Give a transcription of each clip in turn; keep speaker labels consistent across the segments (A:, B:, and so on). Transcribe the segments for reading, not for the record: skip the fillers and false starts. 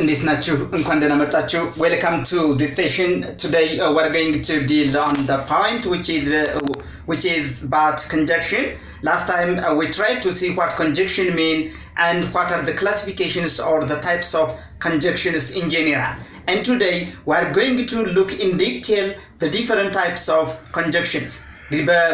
A: እንዴት ናችሁ? እንኳን ደህና መጣችሁ። Welcome to this session. Today we're going to deal on the point which is about conjunction. Last time we tried to see what conjunction mean and what are the classifications or the types of conjunctions in general. And today we're going to look in detail the different types of conjunctions.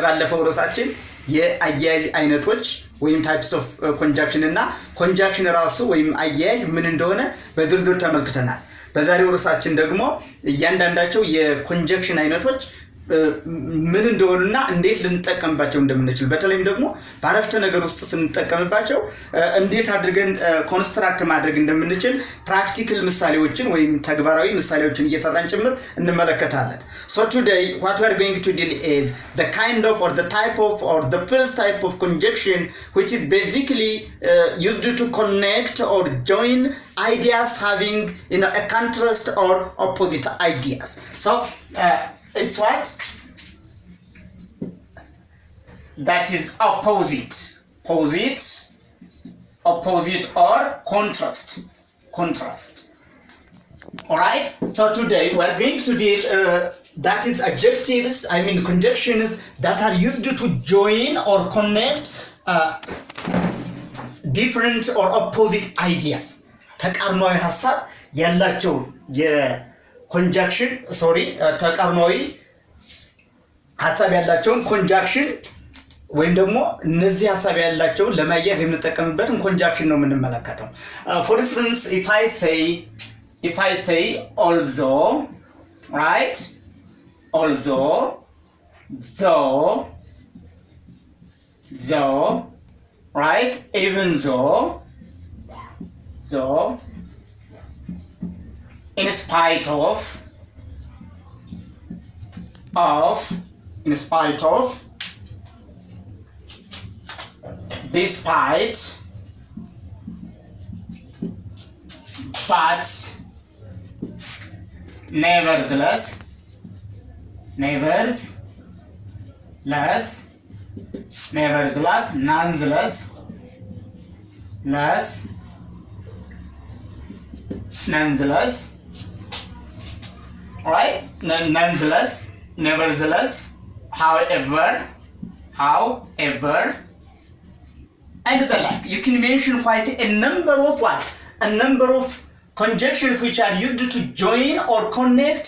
A: ባለፈው ርዕሳችን የአያያዥ አይነቶች ወይም types of conjunction እና conjunction ራሱ ወይም አያያዥ ምን እንደሆነ በዝርዝር ተመልክተናል። በዛሬው ርዕሳችን ደግሞ እያንዳንዳቸው የconjunction አይነቶች ምን እንደሆነና እንዴት ልንጠቀምባቸው እንደምንችል በተለይም ደግሞ በአረፍተ ነገር ውስጥ ስንጠቀምባቸው እንዴት አድርገን ኮንስትራክት ማድረግ እንደምንችል ፕራክቲካል ምሳሌዎችን ወይም ተግባራዊ ምሳሌዎችን እየሰራን ጭምር እንመለከታለን። So today what we are going to deal is the kind of or the type of or the first type of conjunction which is basically used to connect or join ideas having a contrast or opposite ideas. So it's what? That is opposite. Opposite or contrast. Alright? So today we are going to deal that is adjectives, conjunctions that are used to join or connect different or opposite ideas. ተቃርኗዊ ሐሳብ ያላቸው conjunction ተቃርኗዊ ሐሳብ ያላቸውን conjunction ወይም ደግሞ እነዚህ ሐሳብ ያላቸውን ለማያያዝ የምንጠቀምበትን conjunction ነው የምንመለከተው። For instance, if I say although, right? Although, though, right? Even though, in spite of, in spite of, despite, but, nevertheless, nonetheless, right? Nonetheless, nevertheless, however, and the like. You can mention quite a number of conjunctions which are used to join or connect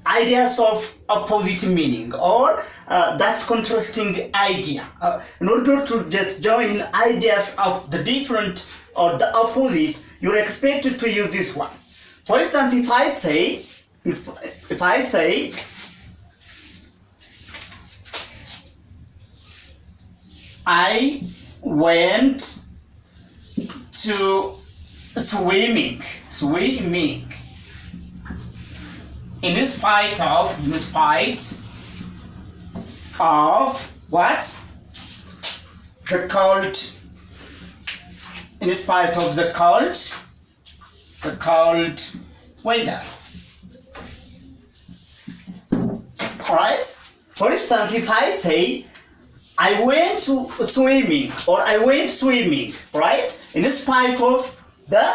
A: ideas of opposite meaning or that contrasting idea. In order to just join ideas of the different or the opposite, you're expected to use this one. For instance, if I say I went to swimming in spite of what? The cold. In spite of the cold weather. Alright? For instance, if I say I went to swimming or I went swimming, right? In spite of the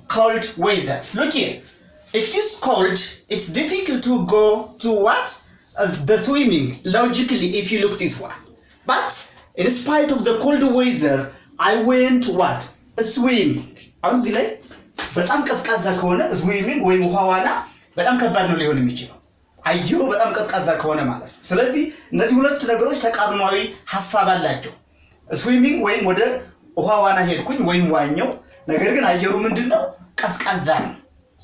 A: cold weather. Look here. If it's cold, it's difficult to go to what? The swimming. Logically, if you look this one. But in spite of the cold weather, I went what? Swimming. አሁን እዚህ ላይ በጣም ቀዝቃዛ ከሆነ swimming ወይም ውሃ ዋና በጣም ከባድ ነው ሊሆን የሚችለው አየሩ በጣም ቀዝቃዛ ከሆነ ማለት ነው። ስለዚህ እነዚህ ሁለት ነገሮች ተቃርኗዊ ሐሳብ አላቸው። swimming ወይም ወደ ውሃ ዋና ሄድኩኝ ወይም ዋኘው፣ ነገር ግን አየሩ ምንድነው? ቀዝቃዛ ነው።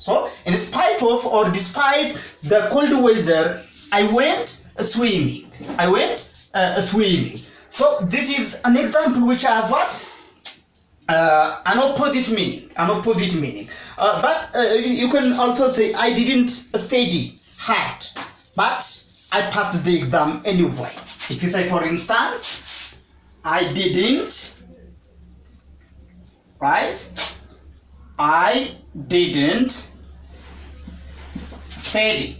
A: So in spite of or despite the cold weather, I went swimming. I went swimming. So this is an example which has what? An opposite meaning. But you can also say I didn't study hard, but I passed the exam anyway. If you say, for instance, I didn't, right? I didn't study,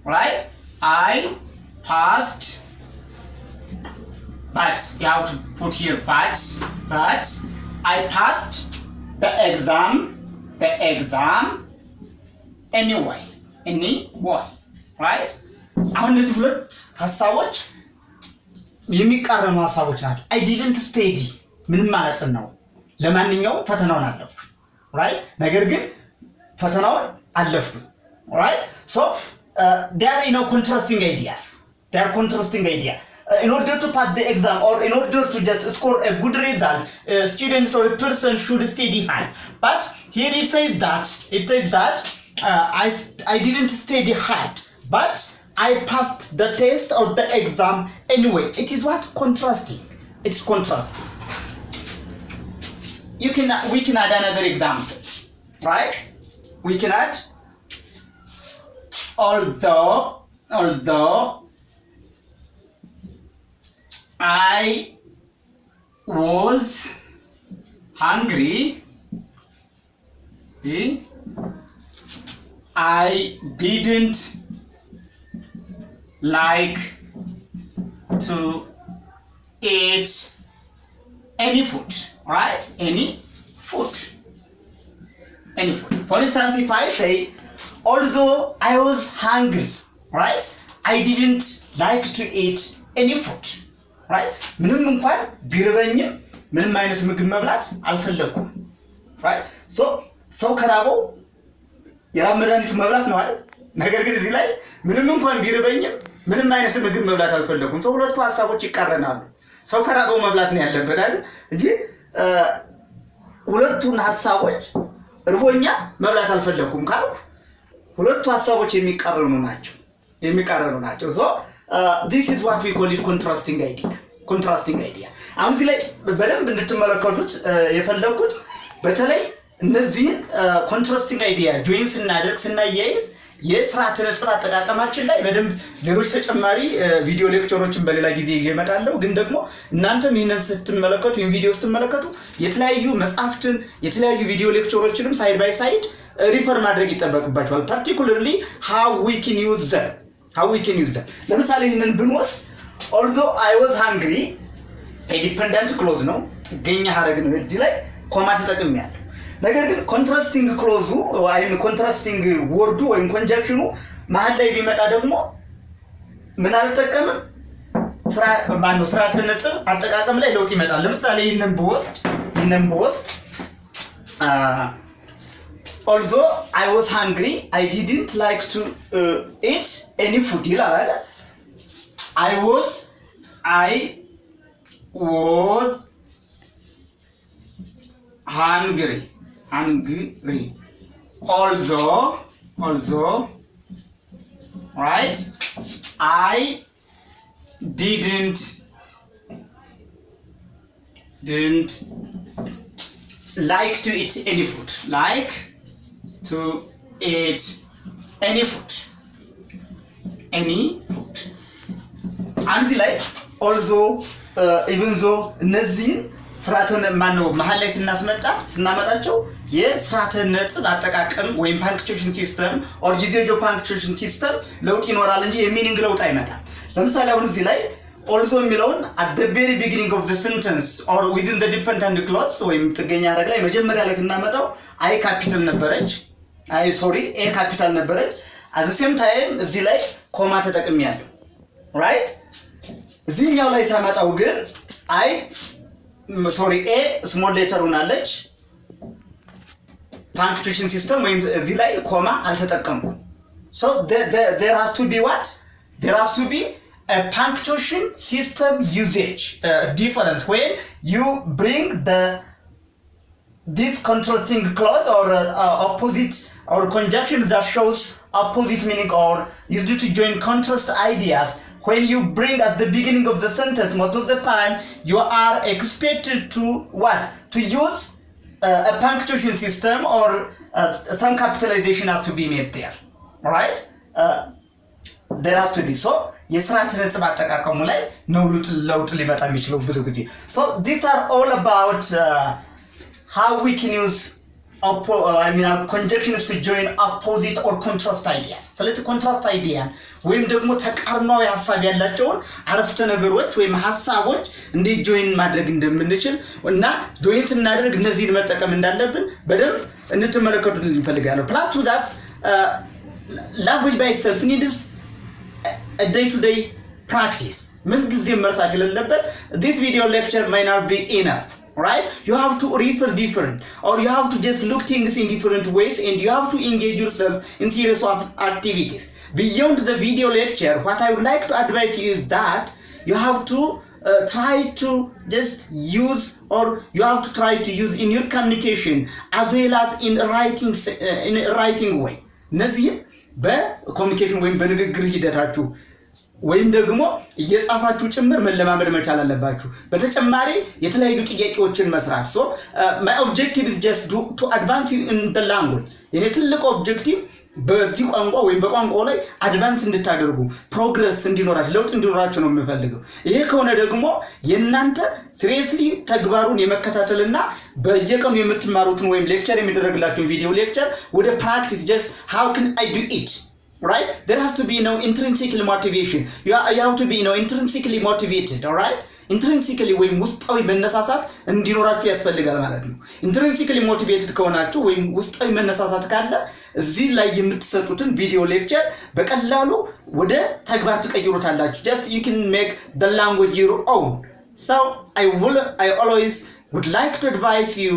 A: right? I passed, but you have to put here but I passed the exam anyway, right? አሁን እነዚህ ሁለት ሐሳቦች የሚቃረኑ ሐሳቦች ናቸው። I didn't study ምን ማለት ነው? ለማንኛውም ፈተናውን አለፍኩ፣ right? ነገር ግን ፈተናውን አለፍኩ፣ right? So they are contrasting ideas. In order to pass the exam or in order to just score a good result, students or a person should study hard. But here it says that I didn't study hard, but I passed the test or the exam anyway. It is what? Contrasting. It's contrasting. We can add another example, right? We can add although I was hungry, I didn't like to eat any food, right? Any food. For instance, if I say, although I was hungry, right? I didn't like to eat any food, right? ምንም እንኳን ቢርበኝም ምንም አይነት ምግብ መብላት አልፈለኩም, right? So ሰው ከራበው የራብ መድኃኒቱ መብላት ነው አይደል? ነገር ግን እዚህ ላይ ምንም እንኳን ቢርበኝም ምንም አይነት ምግብ መብላት አልፈለኩም። ሰው ሁለቱ ሐሳቦች ይቃረናሉ። ሰው ከራበው መብላት ነው ያለበት አይደል እንጂ ሁለቱን ሐሳቦች እርቦኛ መብላት አልፈለኩም ካልኩ ሁለቱ ሐሳቦች የሚቃረኑ ናቸው። So this is what we call it contrasting idea. አሁን እዚህ ላይ በደንብ እንድትመለከቱት የፈለኩት በተለይ እነዚህን contrasting idea ጆይን ስናያይዝ የስርዓተ ነጥብ አጠቃቀማችን ላይ በደንብ ሌሎች ተጨማሪ ቪዲዮ ሌክቸሮችን በሌላ ጊዜ ይዤ እመጣለሁ። ግን ደግሞ እናንተም ይሄንን ስትመለከቱ ቪዲዮ ስትመለከቱ የተለያዩ መጽሐፍትን የተለያዩ ቪዲዮ ሌክቸሮችንም ሳይድ ባይ ሳይድ ሪፈር ማድረግ ይጠበቅባችኋል። particularly how we can use them. ለምሳሌ ይሄንን ብንወስድ although I was hungry dependent clause ነው፣ ጥገኛ ሐረግ ነው። እዚህ ላይ ኮማ ተጠቅሜያለሁ። ነገር ግን ኮንትራስቲንግ ክሎዙ ወይም ኮንትራስቲንግ ወርዱ ወይም ኮንጃክሽኑ መሃል ላይ ቢመጣ ደግሞ ምን አልተጠቀምም? ስርዓተ ነጥብ አጠቃቀም ላይ ለውጥ ይመጣል። ለምሳሌ ይሄንን ብወስድ although I was hungry I didn't like to eat any food ይላል። I was hungry although right I didn't like to eat any food አንድ ላይ although even though እነዚህን ስርዓተን ማነው መሃል ላይ ስናመጣቸው የስርዓተ ነጥብ አጠቃቀም ወይም ፓንክቹዌሽን ሲስተም or usage of punctuation system ለውጥ ይኖራል እንጂ የሚኒንግ ለውጥ አይመጣም። ለምሳሌ አሁን እዚህ ላይ although የሚለውን at the very beginning of the sentence or within the dependent clause ወይም ጥገኛ ሐረግ ላይ መጀመሪያ ላይ ስናመጣው a capital ነበረች። at the same time እዚህ ላይ ኮማ ተጠቅሜያለሁ፣ right? እዚህኛው ላይ ሳመጣው ግን a small letter ሆናለች። punctuation system ወይም እዚህ ላይ ኮማ አልተጠቀምኩም። so there has to be what? There has to be a punctuation system usage difference when you bring the this contrasting clause or opposite or conjunction that shows opposite meaning or used to join contrast ideas. When you bring at the beginning of the sentence, most of the time you are expected to what? To use a punctuation system or some capitalization has to be made there. Alright? There has to be. So, የስርዓተ ነጥብ አጠቃቀሙ ላይ ነው ለውጥ ሊመጣ የሚችለው ብዙ ጊዜ. So, these are all about how we can use conjunctions to join opposite or contrast ideas. ስለዚህ ኮንትራስት አይዲያን ወይም ደግሞ ተቃርኗዊ ሐሳብ ያላቸውን አረፍተ ነገሮች ወይም ሐሳቦች እንዴት ጆይን ማድረግ እንደምንችል እና ጆይን ስናደርግ እነዚህን መጠቀም እንዳለብን በደንብ እንድትመለከቱልን እንፈልጋለሁ. Plus to that, language by itself needs a day-to-day practice. ምን ጊዜ መርሳት የሌለበት. This video lecture might not be enough. Right? You have to refer different, or you have to just look things in different ways, and you have to engage yourself in series of activities. Beyond the video lecture, what I would like to advise you is that you have to try to just use, or you have to try to use in your communication as well as in writing way. እነዚህ በኮሚኒኬሽን ወይም በንግግር ሂደታችሁ ወይም ደግሞ እየጻፋችሁ ጭምር መለማመድ መቻል አለባችሁ. በተጨማሪ የተለያዩ ጥያቄዎችን መስራት. So my objective is just to advance you in the language. የኔ ትልቁ ኦብጀክቲቭ በዚህ ቋንቋ ወይም በቋንቋው ላይ አድቫንስ እንድታደርጉ ፕሮግረስ እንዲኖራችሁ ለውጥ እንዲኖራችሁ ነው የምፈልገው. ይሄ ከሆነ ደግሞ የእናንተ ሲሪየስሊ ተግባሩን የመከታተልና በየቀኑ የምትማሩትን ወይም ሌክቸር የሚደረግላችሁን ቪዲዮ ሌክቸር ወደ ፕራክቲስ just how can I do it? Right? There has to be intrinsic motivation. You have to be intrinsically motivated. All right? Intrinsically ወይም ውስጣዊ መነሳሳት እንዲኖራችሁ ያስፈልጋል ማለት ነው. Intrinsically motivated ከሆናችሁ ወይም ውስጣዊ መነሳሳት ካለ እዚህ ላይ የምትሰጡትን ቪዲዮ ሌክቸር በቀላሉ ወደ ተግባር ትቀይሩታላችሁ. Just you can make the language your own. So I always would like to advise you,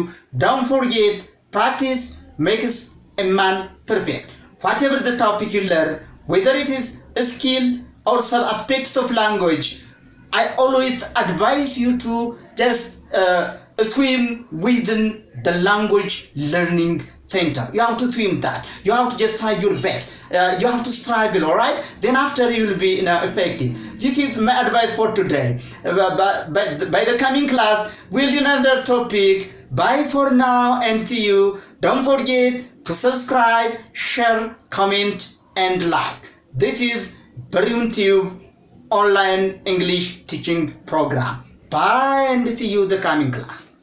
A: don't forget, practice makes a man perfect. Whatever the topic you learn, whether it is a skill or some aspects of language, I always advise you to just swim within the language learning center. You have to swim that. You have to just try your best. You have to struggle, all right? Then after you will be effective. This is my advice for today. By the coming class, we'll do another topic. Bye for now and see you. Don't forget to subscribe, share, comment, and like. This is BarunTube online English teaching program. Bye and see you in the coming class.